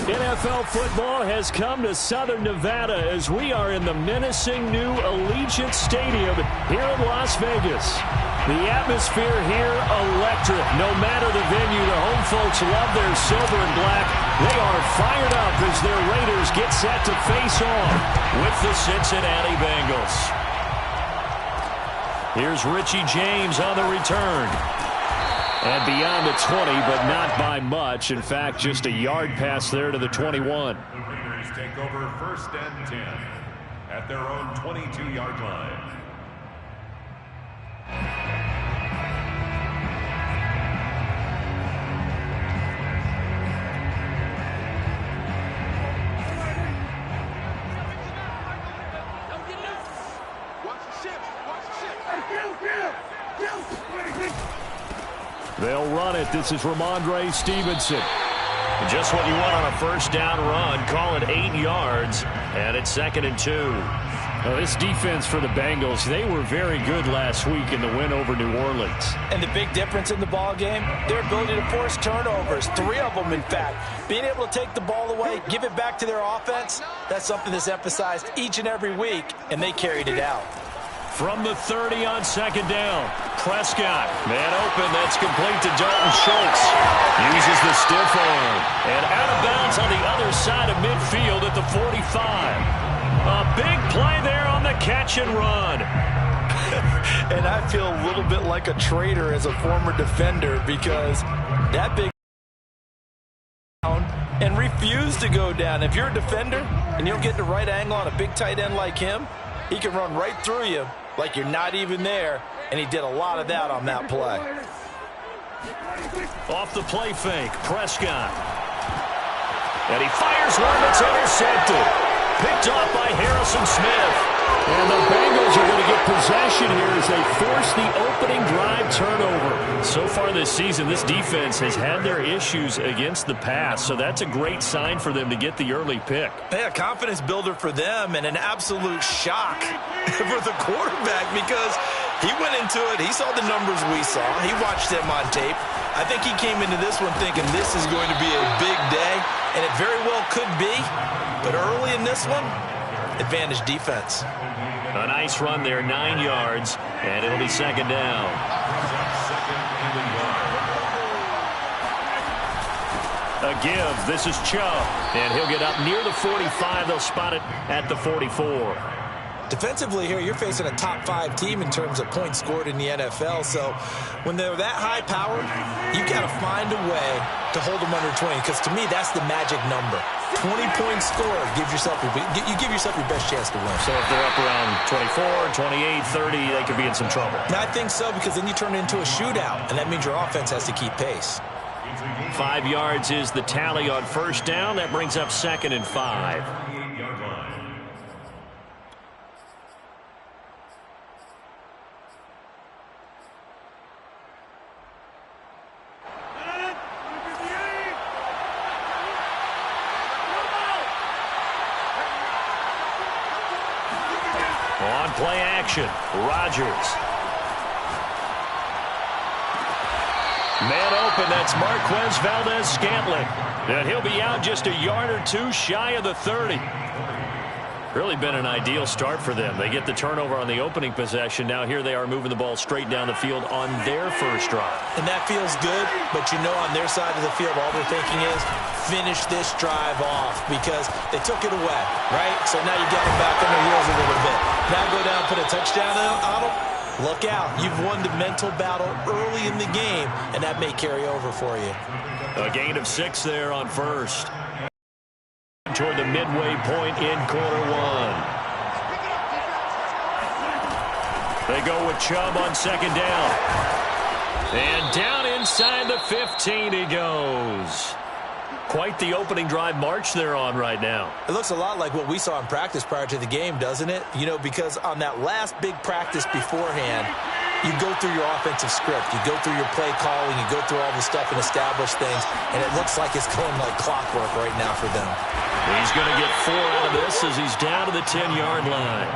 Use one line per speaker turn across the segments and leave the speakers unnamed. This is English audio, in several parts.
NFL football has come to Southern Nevada as we are in the menacing new Allegiant Stadium here in Las Vegas. The atmosphere here electric. No matter the venue, the home folks love their silver and black. They are fired up as their Raiders get set to face on with the Cincinnati Bengals. Here's Richie James on the return. And beyond the 20, but not by much. In fact, just a yard pass there to the 21.
The Raiders take over 1st and 10 at their own 22-yard line.
They'll run it. This is Ramondre Stevenson.
Just what you want on a 1st down run. Call it 8 yards, and it's 2nd and 2.
Now, this defense for the Bengals, they were very good last week in the win over New Orleans.
And the big difference in the ball game, their ability to force turnovers, 3 of them, in fact. Being able to take the ball away, give it back to their offense, that's something that's emphasized each and every week, and they carried it out.
From the 30 on 2nd down, Prescott. Man open, that's complete to Dalton Schultz. Uses the stiff arm. And out of bounds on the other side of midfield at the 45. A big play there on the catch and run.
And I feel a little bit like a traitor as a former defender because that big and refused to go down. If you're a defender and you don't get the right angle on a big tight end like him, he can run right through you like you're not even there, and he did a lot of that on that play.
Off the play fake, Prescott. And he fires one that's intercepted. Picked off by Harrison Smith. And the Bengals are going to get possession here as they force the opening drive turnover. So far this season, this defense has had their issues against the pass, so that's a great sign for them to get the early pick.
Yeah, confidence builder for them and an absolute shock for the quarterback because he went into it. He saw the numbers we saw. He watched them on tape. I think he came into this one thinking this is going to be a big day, and it very well could be. But early in this one, advantage defense.
A nice run there, 9 yards, and it'll be 2nd down. A give. This is Chubb, and he'll get up near the 45. They'll spot it at the 44.
Defensively here, you're facing a top 5 team in terms of points scored in the NFL. So when they're that high powered, you've got to find a way to hold them under 20. Because to me, that's the magic number. 20 points scored, you give yourself your best chance to win.
So if they're up around 24, 28, 30, they could be in some trouble.
I think so, because then you turn it into a shootout, and that means your offense has to keep pace.
5 yards is the tally on 1st down. That brings up 2nd and 5. On play action, Rodgers. Man open, that's Marquez Valdez-Scantling. And he'll be out just a yard or 2 shy of the 30. Really been an ideal start for them. They get the turnover on the opening possession. Now here they are moving the ball straight down the field on their 1st drive.
And that feels good, but you know on their side of the field, all they're thinking is finish this drive off because they took it away, right? So now you got them back on their heels a little bit. Now go down, put a touchdown on them. Look out. You've won the mental battle early in the game, and that may carry over for you.
A gain of 6 there on 1st. Toward the midway point in quarter 1. They go with Chubb on 2nd down. And down inside the 15 he goes. Quite the opening drive march they're on right now.
It looks a lot like what we saw in practice prior to the game, doesn't it? You know, because on that last big practice beforehand, you go through your offensive script. You go through your play calling. You go through all the stuff and establish things. And it looks like it's going like clockwork right now for them.
He's going to get 4 out of this as he's down to the 10-yard line.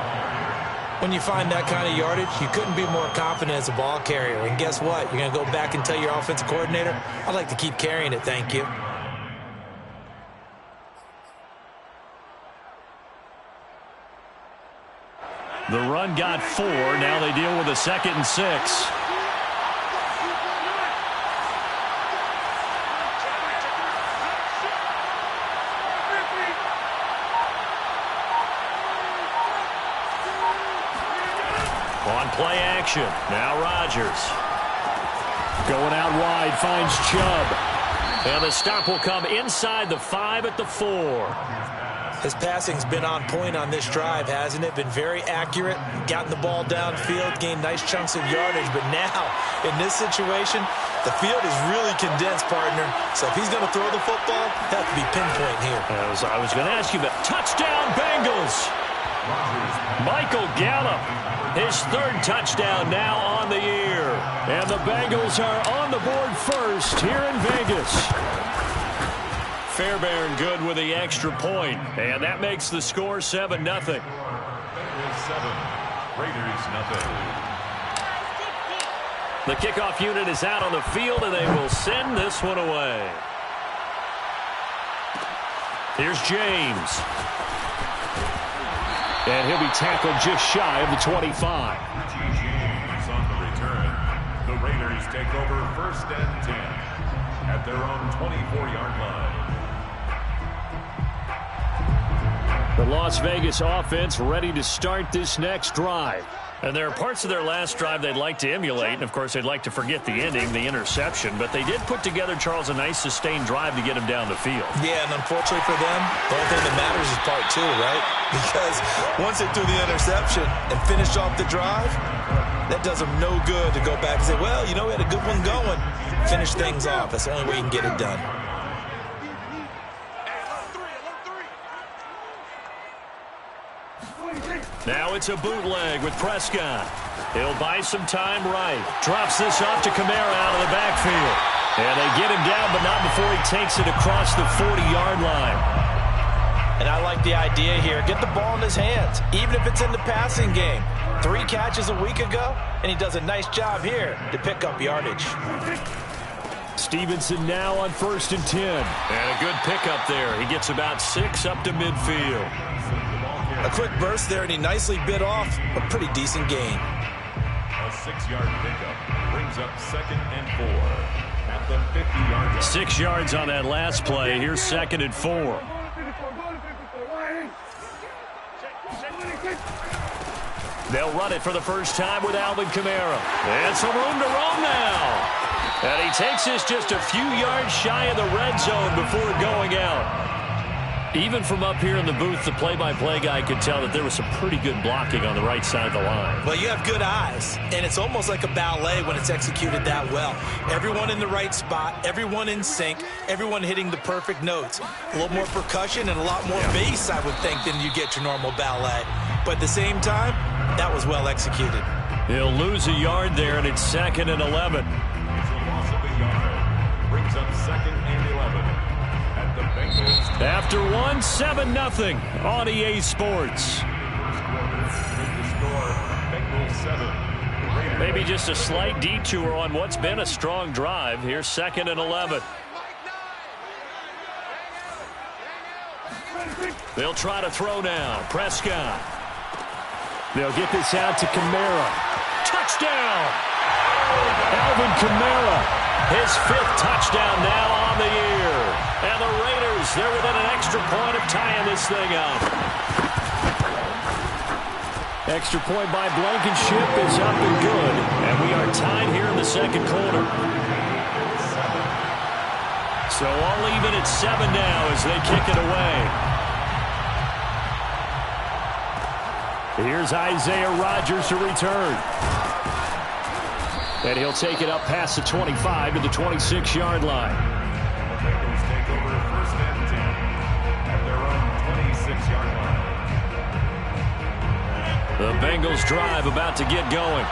When you find that kind of yardage, you couldn't be more confident as a ball carrier. And guess what? You're going to go back and tell your offensive coordinator, I'd like to keep carrying it, thank you.
The run got 4. Now they deal with a 2nd and 6. On play action. Now Rodgers. Going out wide, finds Chubb. And the stop will come inside the 5 at the 4.
His passing's been on point on this drive, hasn't it? Been very accurate, gotten the ball downfield, gained nice chunks of yardage. But now, in this situation, the field is really condensed, partner. So if he's going to throw the football, he'll have to be pinpoint here.
I was going to ask you about touchdown Bengals. Michael Gallup, his 3rd touchdown now on the year. And the Bengals are on the board first here in Vegas. Fairbairn good with the extra point, and that makes the score 7-0.
Bengals 7, Raiders 0.
The kickoff unit is out on the field, and they will send this one away. Here's James. And he'll be tackled just shy of the 25.
James on the return. The Raiders take over 1st and 10 at their own 24-yard line.
The Las Vegas offense ready to start this next drive. And there are parts of their last drive they'd like to emulate. And, of course, they'd like to forget the ending, the interception. But they did put together, Charles, a nice sustained drive to get him down the field.
Yeah, and unfortunately for them, the only thing that matters is part 2, right? Because once they threw the interception and finished off the drive, that does them no good to go back and say, well, you know, we had a good one going. Finish things off. That's the only way you can get it done.
Now it's a bootleg with Prescott. He'll buy some time right. Drops this off to Kamara out of the backfield. And they get him down, but not before he takes it across the 40-yard line.
And I like the idea here. Get the ball in his hands, even if it's in the passing game. 3 catches a week ago, and he does a nice job here to pick up yardage.
Stevenson now on 1st and 10. And a good pickup there. He gets about 6 up to midfield.
A quick burst there, and he nicely bit off a pretty decent gain.
A 6-yard pickup brings up 2nd and 4 at the 50-yard line.
6 yards on that last play. Here's 2nd and 4. They'll run it for the first time with Alvin Kamara. And some room to roam now. And he takes this just a few yards shy of the red zone before going out. Even from up here in the booth, the play-by-play guy could tell that there was some pretty good blocking on the right side of the line.
Well, you have good eyes, and it's almost like a ballet when it's executed that well. Everyone in the right spot, everyone in sync, everyone hitting the perfect notes. A little more percussion and a lot more bass, I would think, than you get your normal ballet. But at the same time, that was well executed.
He'll lose a yard there, and it's 2nd and 11.
It's a loss of a yard. Brings up 2nd and 11.
After 7-0 on EA Sports. Maybe just a slight detour on what's been a strong drive. Here's 2nd and 11. They'll try to throw now. Prescott. They'll get this out to Kamara. Touchdown! Alvin Kamara. His 5th touchdown now on the year. And the Raiders, they're within an extra point of tying this thing up. Extra point by Blankenship is up and good. And we are tied here in the 2nd quarter. So all even at 7 now as they kick it away. Here's Isaiah Rodgers to return. And he'll take it up past the 25 to the 26-yard line.
The Bengals take over 1st and 10 at their own 26-yard line.
The Bengals drive about to get going.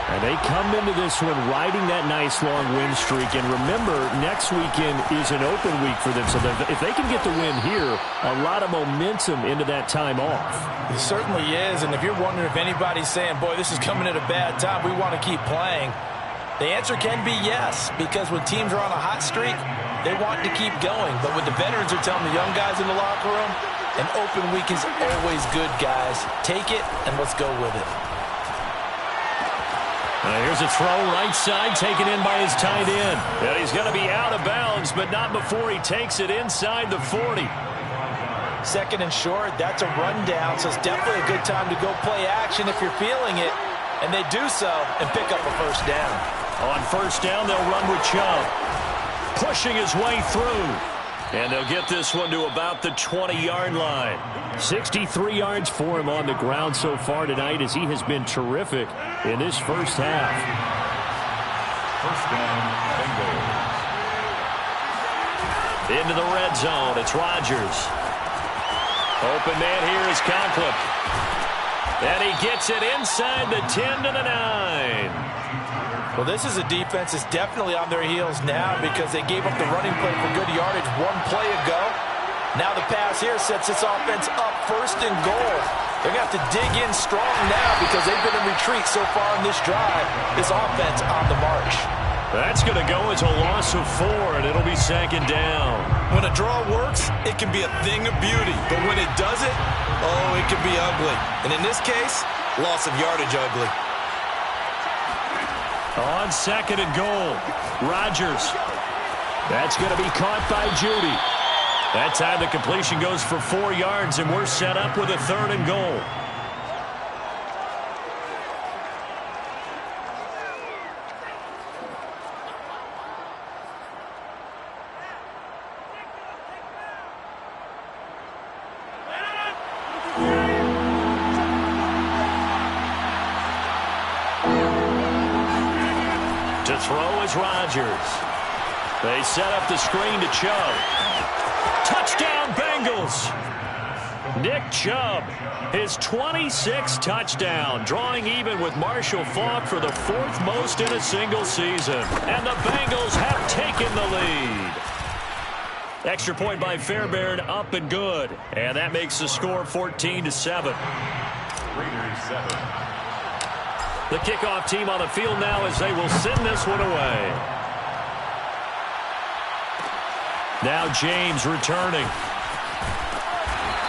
And they come into this one riding that nice long win streak. And remember, next weekend is an open week for them. So if they can get the win here, a lot of momentum into that time off.
It certainly is. And if you're wondering if anybody's saying, boy, this is coming at a bad time, we want to keep playing, the answer can be yes. Because when teams are on a hot streak, they want to keep going. But what the veterans are telling the young guys in the locker room, An open week is always good, guys. Take it, and let's go with it.
Here's a throw right side, taken in by his tight end. And he's going to be out of bounds, but not before he takes it inside the 40.
Second and short, that's a rundown, so it's definitely a good time to go play action if you're feeling it. And they do so and pick up a first down.
On first down, they'll run with Chubb. Pushing his way through. And they'll get this one to about the 20-yard line. 63 yards for him on the ground so far tonight as he has been terrific in this first half.
First down, Bengals.
Into the red zone, it's Rodgers. Open man here is Conklin. And he gets it inside the 10 to the 9.
Well, this is a defense that's definitely on their heels now because they gave up the running play for good yardage one play ago. Now the pass here sets this offense up first and goal. They're going to have to dig in strong now because they've been in retreat so far in this drive. This offense on the march.
That's going to go as a loss of 4, and it'll be second down.
When a draw works, it can be a thing of beauty. But when it doesn't, oh, it can be ugly. And in this case, loss of yardage ugly.
On second and goal, Rodgers. That's going to be caught by Judy. That time the completion goes for 4 yards, and we're set up with a third and goal. To throw is Rodgers. They set up the screen to Chubb. Touchdown, Bengals! Nick Chubb, his 26th touchdown, drawing even with Marshall Faulk for the 4th most in a single season. And the Bengals have taken the lead. Extra point by Fairbairn, up and good. And that makes the score 14-7.
Raiders 7.
The kickoff team on the field now as they will send this one away. Now James returning.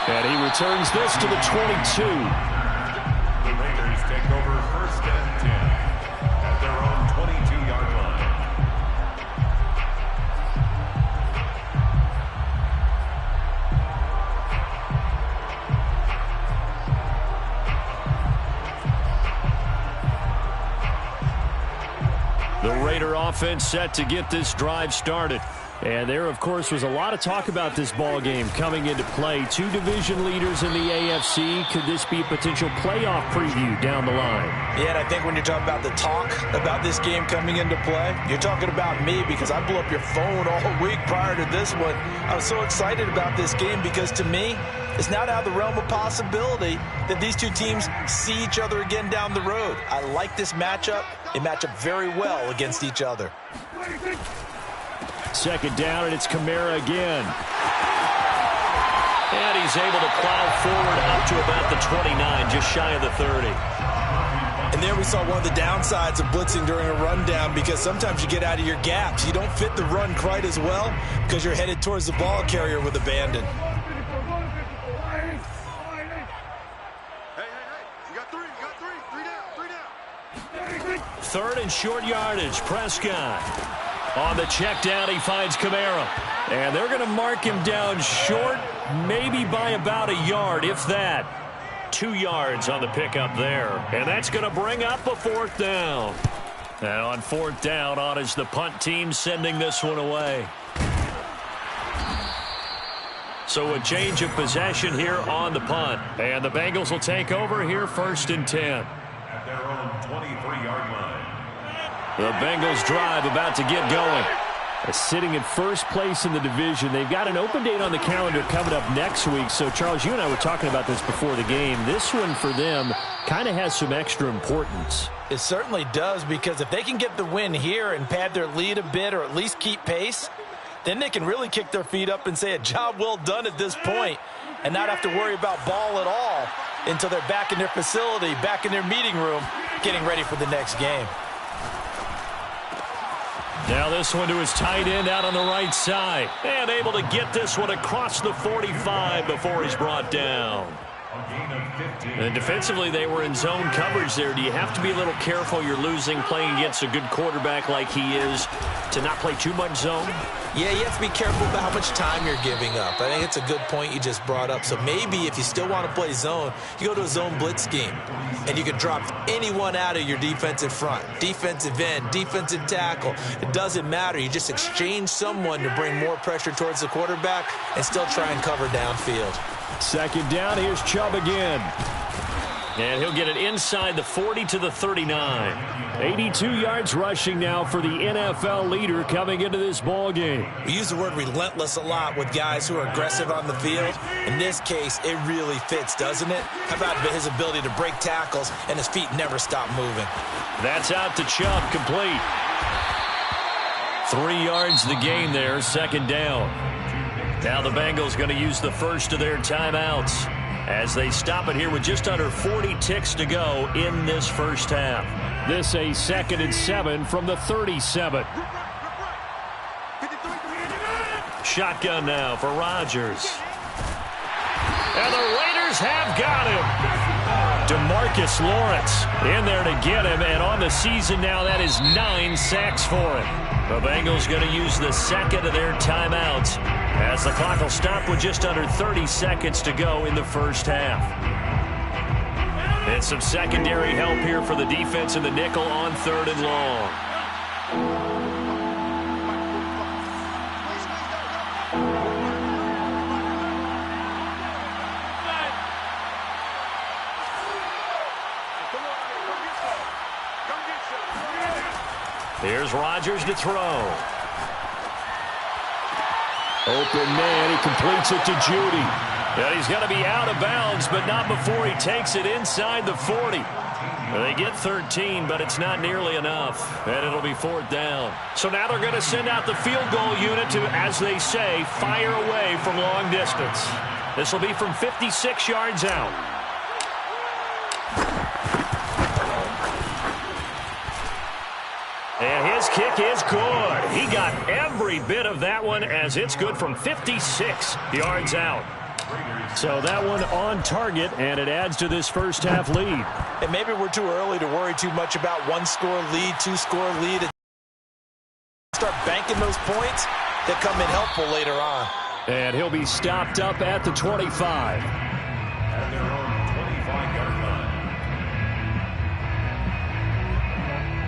And he returns this to the 22.
The Raiders take over first and 10 at their own 22-yard line.
The Raider offense set to get this drive started. And there, of course, was a lot of talk about this ball game coming into play. 2 division leaders in the AFC. Could this be a potential playoff preview down the line?
Yeah, and I think when you're talking about the talk about this game coming into play, you're talking about me because I blew up your phone all week prior to this one. I was so excited about this game because to me, it's not out of the realm of possibility that these two teams see each other again down the road. I like this matchup. They match up very well against each other.
Second down, and it's Kamara again. And he's able to plow forward up to about the 29, just shy of the 30.
And there we saw one of the downsides of blitzing during a rundown because sometimes you get out of your gaps. You don't fit the run quite as well because you're headed towards the ball carrier with abandon.
Third and short yardage, Prescott. On the check down, he finds Kamara. And they're going to mark him down short, maybe by about a yard, if that. 2 yards on the pickup there. And that's going to bring up a 4th down. And on 4th down, on is the punt team sending this one away. So a change of possession here on the punt. And the Bengals will take over here first and 10.
At their own 23-yard line.
The Bengals drive about to get going. Sitting in first place in the division. They've got an open date on the calendar coming up next week. So, Charles, you and I were talking about this before the game. This one for them kind of has some extra importance.
It certainly does because if they can get the win here and pad their lead a bit or at least keep pace, then they can really kick their feet up and say a job well done at this point and not have to worry about ball at all until they're back in their facility, back in their meeting room, getting ready for the next game.
Now this one to his tight end out on the right side. And able to get this one across the 45 before he's brought down. And defensively, they were in zone coverage there. Do you have to be a little careful? You're losing playing against a good quarterback like he is to not play too much zone?
Yeah, you have to be careful about how much time you're giving up. I think it's a good point you just brought up. So maybe if you still want to play zone, you go to a zone blitz scheme. And you can drop anyone out of your defensive front. Defensive end, defensive tackle. It doesn't matter. You just exchange someone to bring more pressure towards the quarterback and still try and cover downfield.
Second down, here's Chubb again. And he'll get it inside the 40 to the 39. 82 yards rushing now for the NFL leader coming into this ball game.
We use the word relentless a lot with guys who are aggressive on the field. In this case, it really fits, doesn't it? How about his ability to break tackles and his feet never stop moving?
That's out to Chubb, complete. 3 yards the gain there, second down. Now the Bengals going to use the first of their timeouts as they stop it here with just under 40 ticks to go in this first half. This a 2nd and 7 from the 37. Shotgun now for Rodgers. And the Raiders have got him. DeMarcus Lawrence in there to get him, and on the season now that is 9 sacks for him. The Bengals going to use the second of their timeouts as the clock will stop with just under 30 seconds to go in the first half. And some secondary help here for the defense in the nickel on 3rd and long. Here's Rodgers to throw. Open man, he completes it to Judy. And he's going to be out of bounds, but not before he takes it inside the 40. They get 13, but it's not nearly enough, and it'll be 4th down. So now they're going to send out the field goal unit to, as they say, fire away from long distance. This will be from 56 yards out. And his kick is good. He got every bit of that one as it's good from 56 yards out. So that one on target, and it adds to this first half lead.
And maybe we're too early to worry too much about 1-score lead, 2-score lead. And start banking those points that come in helpful later on.
And he'll be stopped up at the 25.
At their own 25-yard line.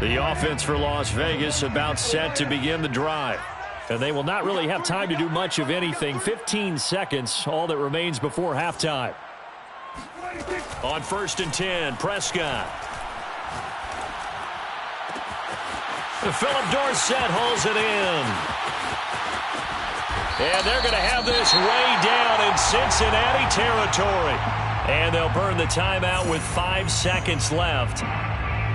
The offense for Las Vegas about set to begin the drive. And they will not really have time to do much of anything. 15 seconds, all that remains before halftime. On 1st and 10, Prescott. Philip Dorsett holds it in. And they're going to have this way down in Cincinnati territory. And they'll burn the timeout with 5 seconds left.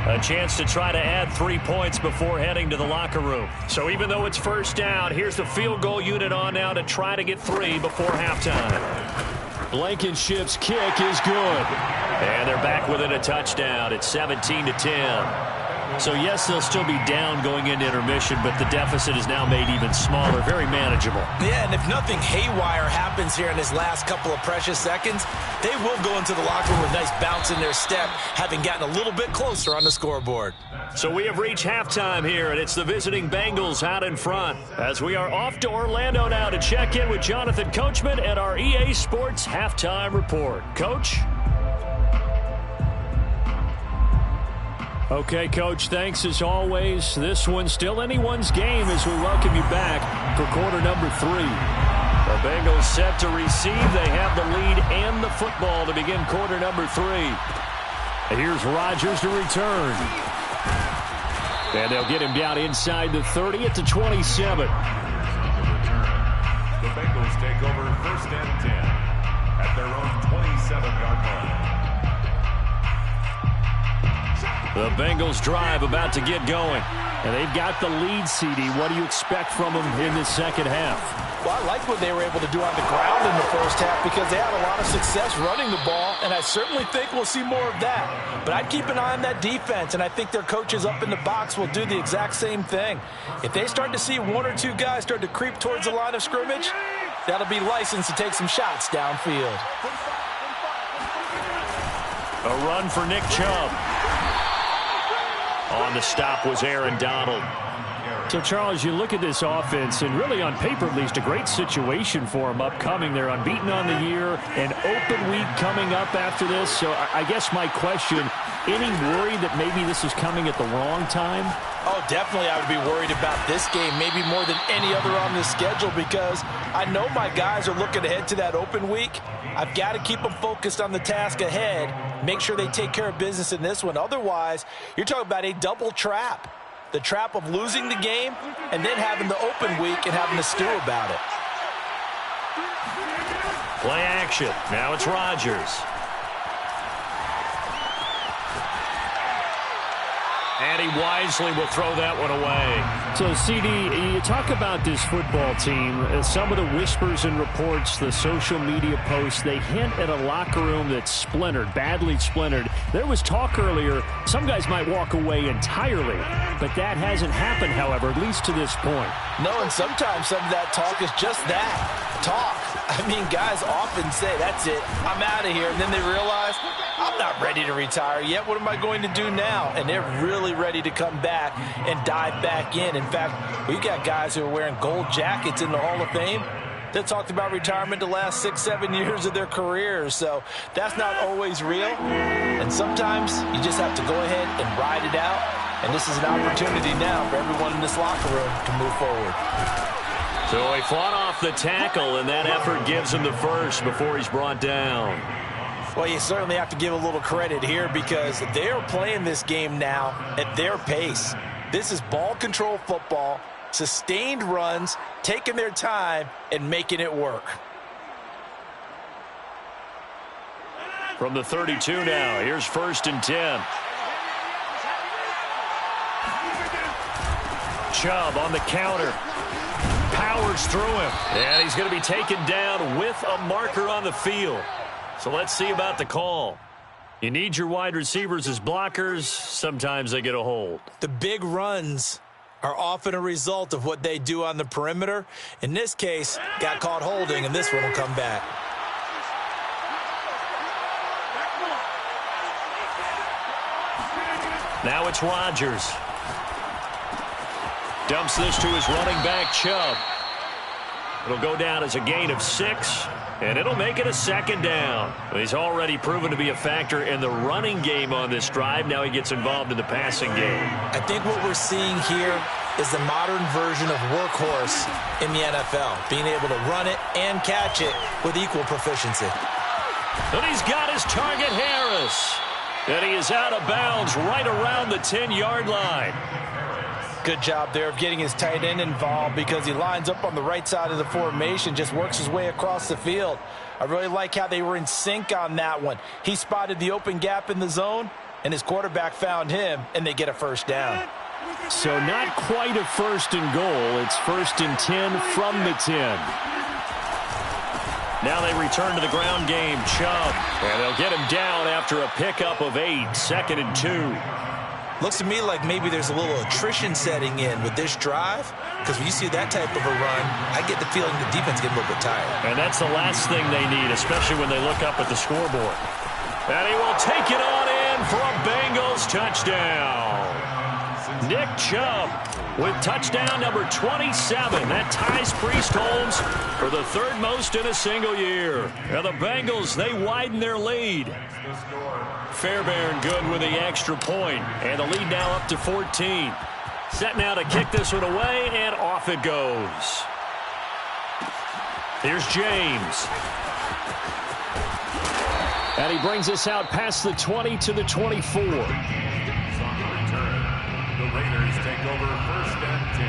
A chance to try to add 3 points before heading to the locker room. So even though it's first down, here's the field goal unit on now to try to get 3 before halftime. Blankenship's kick is good. And they're back within a touchdown. It's 17-10. So, yes, they'll still be down going into intermission, but the deficit is now made even smaller, very manageable.
Yeah, and if nothing haywire happens here in his last couple of precious seconds, they will go into the locker room with a nice bounce in their step, having gotten a little bit closer on the scoreboard.
So we have reached halftime here, and it's the visiting Bengals out in front. As we are off to Orlando now to check in with Jonathan Coachman and our EA Sports Halftime Report. Coach? Okay, Coach, thanks as always. This one's still anyone's game as we welcome you back for quarter number 3. The Bengals set to receive. They have the lead and the football to begin quarter number 3. And here's Rodgers to return. And they'll get him down inside the 30 at the 27.
The Bengals take over 1st and 10 at their own 27-yard line.
The Bengals drive about to get going. And they've got the lead, CD. What do you expect from them in this second half?
Well, I like what they were able to do on the ground in the first half because they had a lot of success running the ball, and I certainly think we'll see more of that. But I'd keep an eye on that defense, and I think their coaches up in the box will do the exact same thing. If they start to see one or two guys start to creep towards the line of scrimmage, that'll be licensed to take some shots downfield.
A run for Nick Chubb. On the stop was Aaron Donald. So, Charles, you look at this offense, and really on paper at least, a great situation for them upcoming. They're unbeaten on the year, an open week coming up after this. So I guess my question, any worry that maybe this is coming at the wrong time?
Oh, definitely I would be worried about this game, maybe more than any other on the schedule, because I know my guys are looking ahead to that open week. I've got to keep them focused on the task ahead, make sure they take care of business in this one. Otherwise, you're talking about a double trap. The trap of losing the game and then having the open week and having to stew about it.
Play action. Now it's Rodgers. And he wisely will throw that one away. So, CD, you talk about this football team. Some of the whispers and reports, the social media posts, they hint at a locker room that's splintered, badly splintered. There was talk earlier, some guys might walk away entirely. But that hasn't happened, however, at least to this point.
No, and sometimes some of that talk is just that, talk. I mean, guys often say, that's it, I'm out of here. And then they realize, I'm not ready to retire yet. What am I going to do now? And they're really ready to come back and dive back in. In fact, we've got guys who are wearing gold jackets in the Hall of Fame that talked about retirement the last 6-7 years of their careers. So that's not always real. And sometimes you just have to go ahead and ride it out. And this is an opportunity now for everyone in this locker room to move forward.
So he fought off the tackle, and that effort gives him the first before he's brought down.
Well, you certainly have to give a little credit here because they're playing this game now at their pace. This is ball control football, sustained runs, taking their time, and making it work.
From the 32 now, here's 1st and 10. Chubb on the counter. Powers through him. And he's going to be taken down with a marker on the field. So let's see about the call. You need your wide receivers as blockers. Sometimes they get a hold.
The big runs are often a result of what they do on the perimeter. In this case, got caught holding, and this one will come back.
Now it's Rodgers. Dumps this to his running back, Chubb. It'll go down as a gain of 6, and it'll make it a 2nd down. He's already proven to be a factor in the running game on this drive. Now he gets involved in the passing game.
I think what we're seeing here is the modern version of workhorse in the NFL, being able to run it and catch it with equal proficiency.
And he's got his target, Harris. And he is out of bounds right around the 10-yard line.
Good job there of getting his tight end involved because he lines up on the right side of the formation, just works his way across the field. I really like how they were in sync on that one. He spotted the open gap in the zone, and his quarterback found him, and they get a 1st down.
So not quite a 1st and goal. It's 1st and 10 from the 10. Now they return to the ground game. Chubb, and they'll get him down after a pickup of 8, 2nd and 2.
Looks to me like maybe there's a little attrition setting in with this drive, because when you see that type of a run, I get the feeling the defense get a little bit tired.
And that's the last thing they need, especially when they look up at the scoreboard. And he will take it on in for a Bengals touchdown. Nick Chubb with touchdown number 27. That ties Priest Holmes for the 3rd most in a single year. And the Bengals, they widen their lead. Fairbairn good with the extra point, and the lead now up to 14. Set now to kick this one away, and off it goes. Here's James. And he brings us out past the 20 to the 24.
On the return, the Raiders take over 1st and 10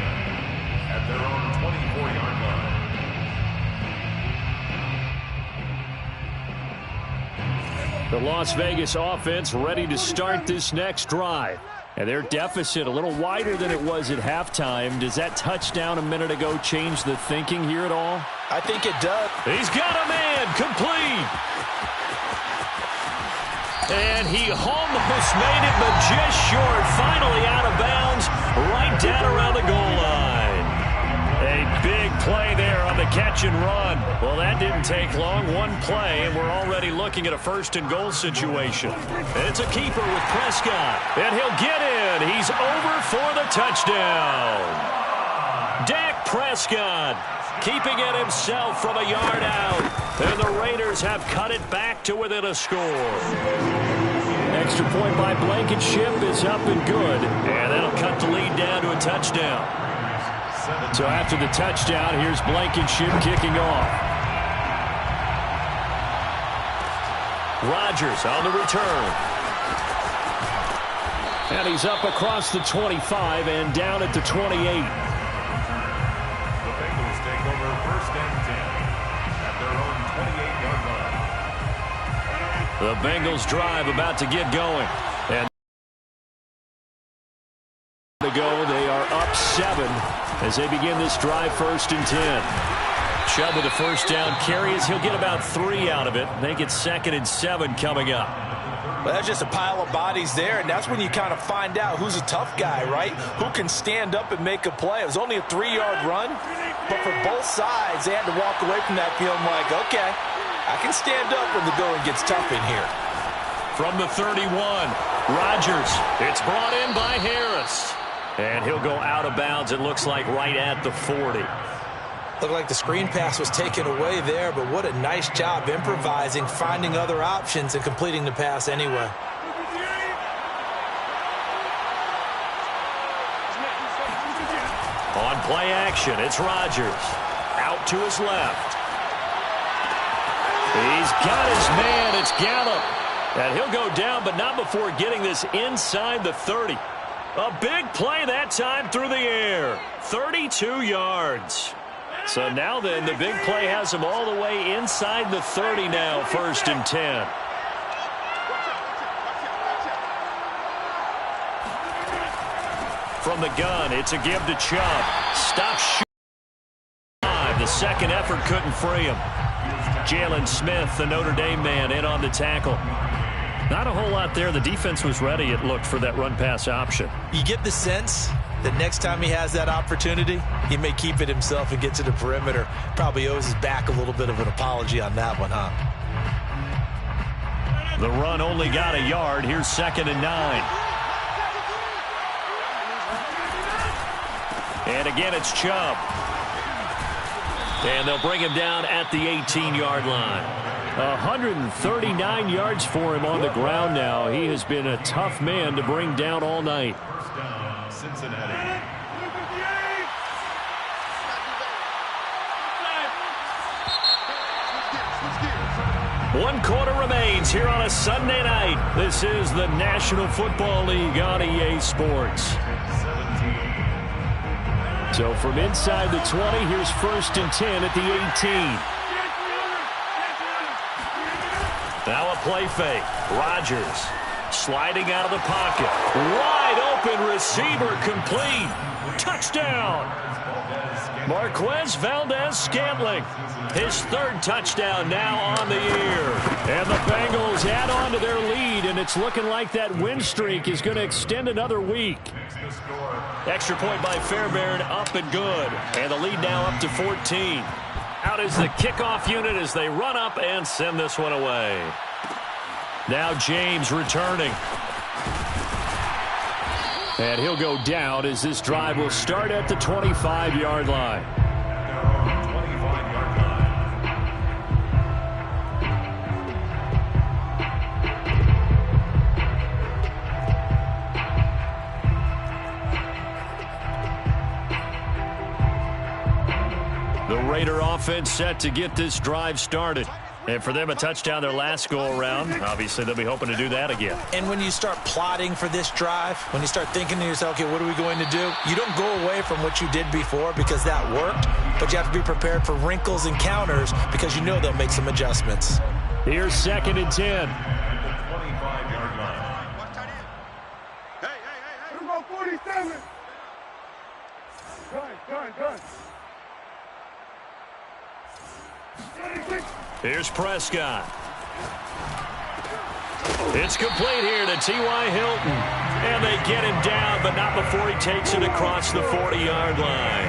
at their own 24-yard line.
The Las Vegas offense ready to start this next drive. And their deficit a little wider than it was at halftime. Does that touchdown a minute ago change the thinking here at all?
I think it does.
He's got a man complete. And he almost made it, but just short. Finally out of bounds, right down around the goal line. A big play there on the catch and run. Well, that didn't take long. One play, and we're already looking at a first-and-goal situation. It's a keeper with Prescott, and he'll get in. He's over for the touchdown. Dak Prescott keeping it himself from a yard out. And the Raiders have cut it back to within a score. Extra point by Blankenship is up and good. And that'll cut the lead down to a touchdown. So after the touchdown, here's Blankenship kicking off. Rodgers on the return. And he's up across the 25 and down at the 28.
The Bengals take over first and 10 at their own 28-yard line.
The Bengals drive about to get going. And to go, they are up 7 as they begin this drive first and 10. Chubb with a first down carries. He'll get about 3 out of it. They get 2nd and 7 coming up.
Well, that's just a pile of bodies there, and that's when you kind of find out who's a tough guy, right? Who can stand up and make a play. It was only a 3-yard run, but for both sides, they had to walk away from that feeling like, okay, I can stand up when the going gets tough in here.
From the 31, Rodgers. It's brought in by Harris. And he'll go out of bounds, it looks like, right at the 40.
Looked like the screen pass was taken away there, but what a nice job improvising, finding other options, and completing the pass anyway.
On play action, it's Rodgers. Out to his left. He's got his man, it's Gallup. And he'll go down, but not before getting this inside the 30. A big play that time through the air. 32 yards. So now then, the big play has him all the way inside the 30 now, first and 10. From the gun, it's a give to Chubb. Stop shooting. The second effort couldn't free him. Jalen Smith, the Notre Dame man, in on the tackle. Not a whole lot there. The defense was ready, it looked, for that run-pass option.
You get the sense that next time he has that opportunity, he may keep it himself and get to the perimeter. Probably owes his back a little bit of an apology on that one, huh?
The run only got a yard. Here's 2nd and 9. And again, it's Chubb. And they'll bring him down at the 18-yard line. 139 yards for him on the ground now. He has been a tough man to bring down all night.
Cincinnati.
One quarter remains here on a Sunday night. This is the National Football League on EA Sports. So from inside the 20, here's first and 10 at the 18. Now a play fake. Rodgers sliding out of the pocket. Wide open receiver complete. Touchdown. Marquez Valdez-Scantling. His 3rd touchdown now on the year. And the Bengals add on to their lead, and it's looking like that win streak is going to extend another week. Extra point by Fairbairn, up and good. And the lead now up to 14. Out is the kickoff unit as they run up and send this one away. Now James returning. And he'll go down as this drive will start at the 25-yard line. The Raider offense set to get this drive started. And for them, a touchdown their last go-around. Obviously, they'll be hoping to do that again.
And when you start plotting for this drive, when you start thinking to yourself, okay, what are we going to do? You don't go away from what you did before because that worked, but you have to be prepared for wrinkles and counters because you know they'll make some adjustments.
Here's 2nd and 10. Here's Prescott. It's complete here to T.Y. Hilton. And they get him down, but not before he takes it across the 40-yard line.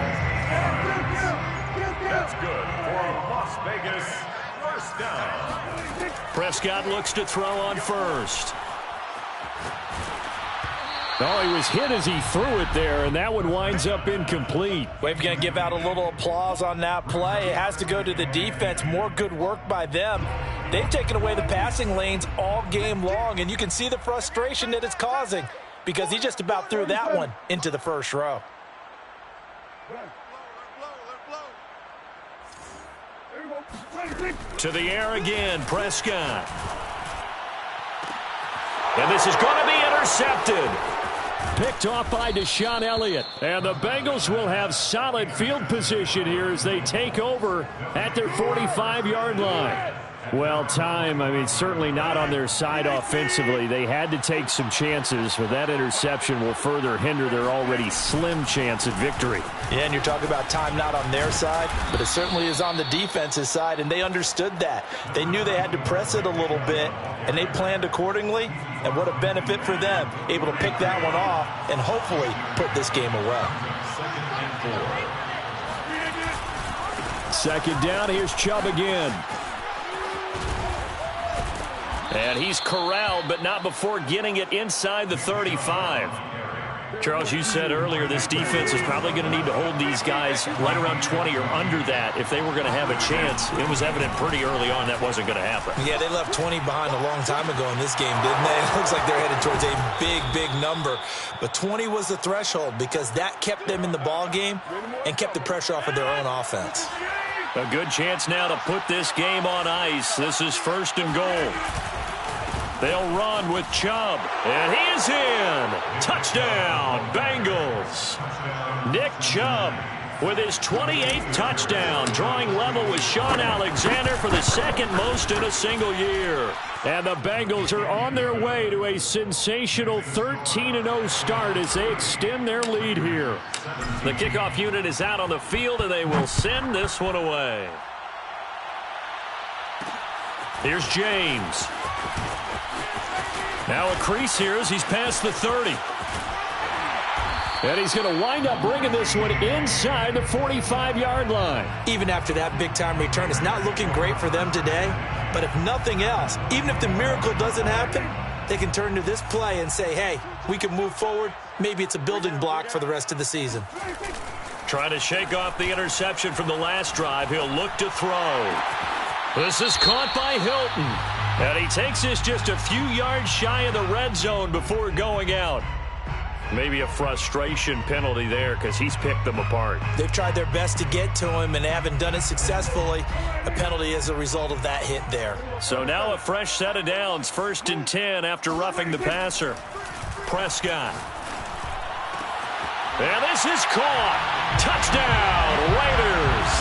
That's good for a Las Vegas first down.
Prescott looks to throw on first. Oh, he was hit as he threw it there, and that one winds up incomplete.
We're going to give out a little applause on that play. It has to go to the defense. More good work by them. They've taken away the passing lanes all game long, and you can see the frustration that it's causing because he just about threw that one into the first row.
To the air again, Prescott. And this is going to be intercepted. Picked off by Deshaun Elliott. And the Bengals will have solid field position here as they take over at their 45-yard line. Well, certainly not on their side offensively. They had to take some chances, but that interception will further hinder their already slim chance at victory.
Yeah, and you're talking about time not on their side, but it certainly is on the defense's side, and they understood that. They knew they had to press it a little bit, and they planned accordingly, and what a benefit for them, able to pick that one off and hopefully put this game away.
Second down, here's Chubb again. And he's corralled, but not before getting it inside the 35. Charles, you said earlier this defense is probably going to need to hold these guys right around 20 or under that if they were going to have a chance. It was evident pretty early on that wasn't going to happen.
Yeah, they left 20 behind a long time ago in this game, didn't they? It looks like they're headed towards a big, big number. But 20 was the threshold because that kept them in the ball game and kept the pressure off of their own offense.
A good chance now to put this game on ice. This is first and goal. They'll run with Chubb, and he is in. Touchdown, Bengals. Nick Chubb with his 28th touchdown, drawing level with Shaun Alexander for the second most in a single year. And the Bengals are on their way to a sensational 13-0 start as they extend their lead here. The kickoff unit is out on the field, and they will send this one away. Here's James. Now a crease here as he's past the 30. And he's going to wind up bringing this one inside the 45-yard line.
Even after that big-time return, it's not looking great for them today. But if nothing else, even if the miracle doesn't happen, they can turn to this play and say, hey, we can move forward. Maybe it's a building block for the rest of the season.
Trying to shake off the interception from the last drive. He'll look to throw. This is caught by Hilton. And he takes this just a few yards shy of the red zone before going out. Maybe a frustration penalty there because he's picked them apart.
They've tried their best to get to him and haven't done it successfully. A penalty as a result of that hit there.
So now a fresh set of downs, 1st and 10 after roughing the passer. Prescott. And this is caught. Touchdown, Raiders.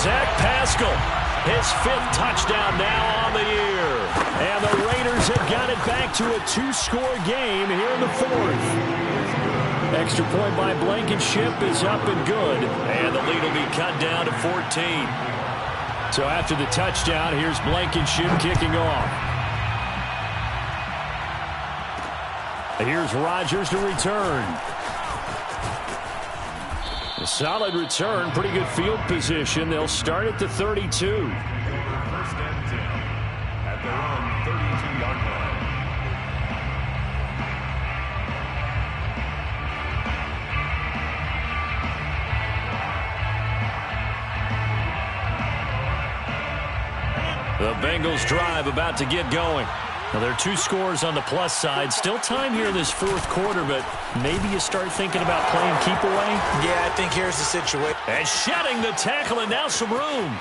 Zach Pascal. His 5th touchdown now on the year. And the Raiders have got it back to a 2-score game here in the 4th. Extra point by Blankenship is up and good. And the lead will be cut down to 14. So after the touchdown, here's Blankenship kicking off. Here's Rodgers to return. A solid return, pretty good field position. They'll start at the 32.
First and 10 at their own 32-yard line.
The Bengals drive about to get going. Now, there are 2 scores on the plus side. Still time here in this 4th quarter, but maybe you start thinking about playing keep away.
Yeah, I think here's the situation.
And shedding the tackle, and now some room.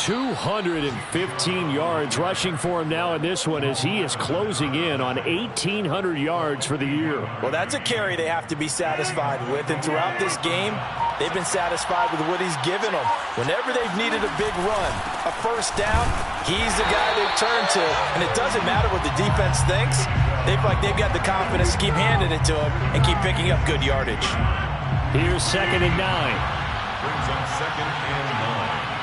215 yards rushing for him now in this one as he is closing in on 1,800 yards for the year.
Well, that's a carry they have to be satisfied with, and throughout this game, they've been satisfied with what he's given them. Whenever they've needed a big run, a first down, he's the guy they've turned to, and it doesn't matter what the defense thinks. They've got the confidence to keep handing it to him and keep picking up good yardage.
Here's 2nd and 9.
Brings up 2nd and 9.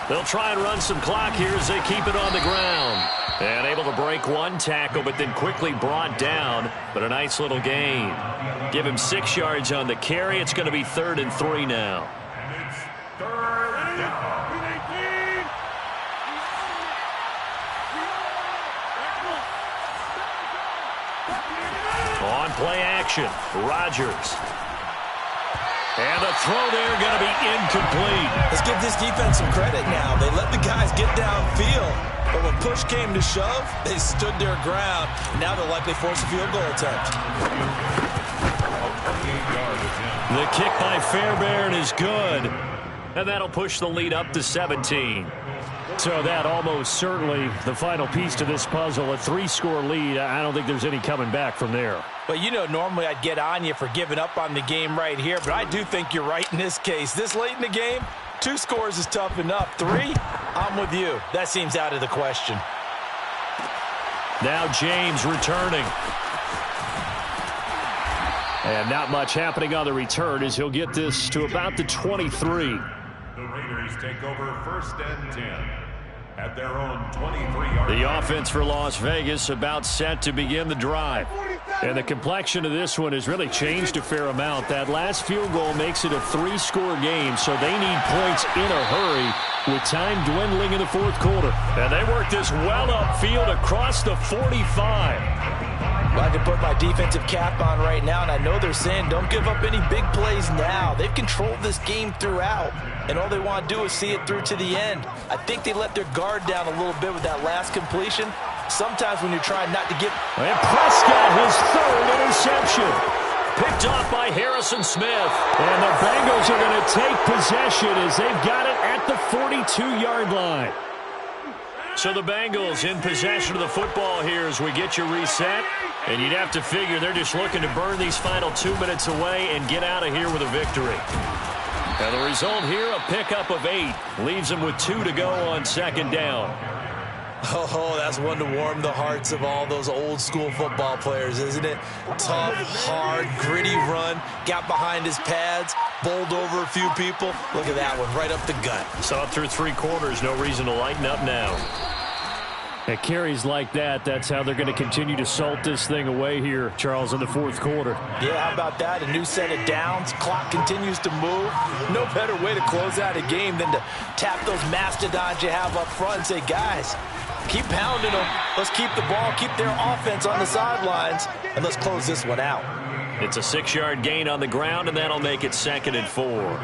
They'll try and run some clock here as they keep it on the ground. And able to break one tackle, but then quickly brought down. But a nice little gain. Give him 6 yards on the carry. It's going to be 3rd and 3 now.
It's 3rd down.
On play action, Rodgers. And the throw there going to be incomplete.
Let's give this defense some credit now. They let the guys get downfield. But when push came to shove, they stood their ground. Now they'll likely force a field goal attempt.
The kick by Fairbairn is good. And that'll push the lead up to 17. So that almost certainly the final piece to this puzzle. A 3-score lead. I don't think there's any coming back from there.
Well, you know, normally I'd get on you for giving up on the game right here, but I do think you're right in this case. This late in the game, 2 scores is tough enough. 3, I'm with you. That seems out of the question.
Now James returning. And not much happening on the return as he'll get this to about the 23.
The Raiders take over 1st and 10 at their own 23-yard line.
The offense for Las Vegas about set to begin the drive. And the complexion of this one has really changed a fair amount. That last field goal makes it a 3-score game, so they need points in a hurry with time dwindling in the 4th quarter. And they work this well upfield across the 45.
Well, I can put my defensive cap on right now, and I know they're saying don't give up any big plays now. They've controlled this game throughout, and all they want to do is see it through to the end. I think they let their guard down a little bit with that last completion. Sometimes when you're trying not to get...
And Prescott, his 3rd interception. Picked off by Harrison Smith. And the Bengals are going to take possession as they've got it at the 42-yard line. So the Bengals in possession of the football here as we get you reset. And you'd have to figure they're just looking to burn these final 2 minutes away and get out of here with a victory. And the result here, a pickup of 8. Leaves them with 2 to go on 2nd down.
Oh, that's one to warm the hearts of all those old school football players, isn't it? Tough, hard, gritty run, got behind his pads, bowled over a few people. Look at that one, right up the gut.
Saw it through 3 quarters, no reason to lighten up now. At carries like that, that's how they're going to continue to salt this thing away here, Charles, in the 4th quarter.
Yeah, how about that? A new set of downs. Clock continues to move. No better way to close out a game than to tap those mastodons you have up front and say, guys, keep pounding them. Let's keep the ball, keep their offense on the sidelines, and let's close this one out.
It's a 6-yard gain on the ground, and that'll make it 2nd and 4.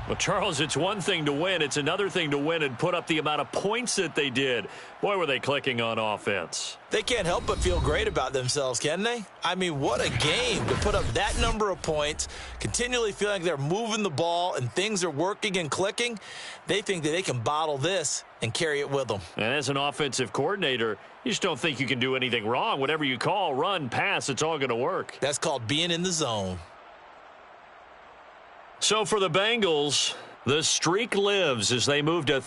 Well, Charles, it's one thing to win. It's another thing to win and put up the amount of points that they did. Boy, were they clicking on offense.
They can't help but feel great about themselves, can they? I mean, what a game to put up that number of points, continually feeling like they're moving the ball and things are working and clicking. They think that they can bottle this and carry it with them.
And as an offensive coordinator, you just don't think you can do anything wrong. Whatever you call, run, pass, it's all going to work.
That's called being in the zone.
So for the Bengals, the streak lives as they move to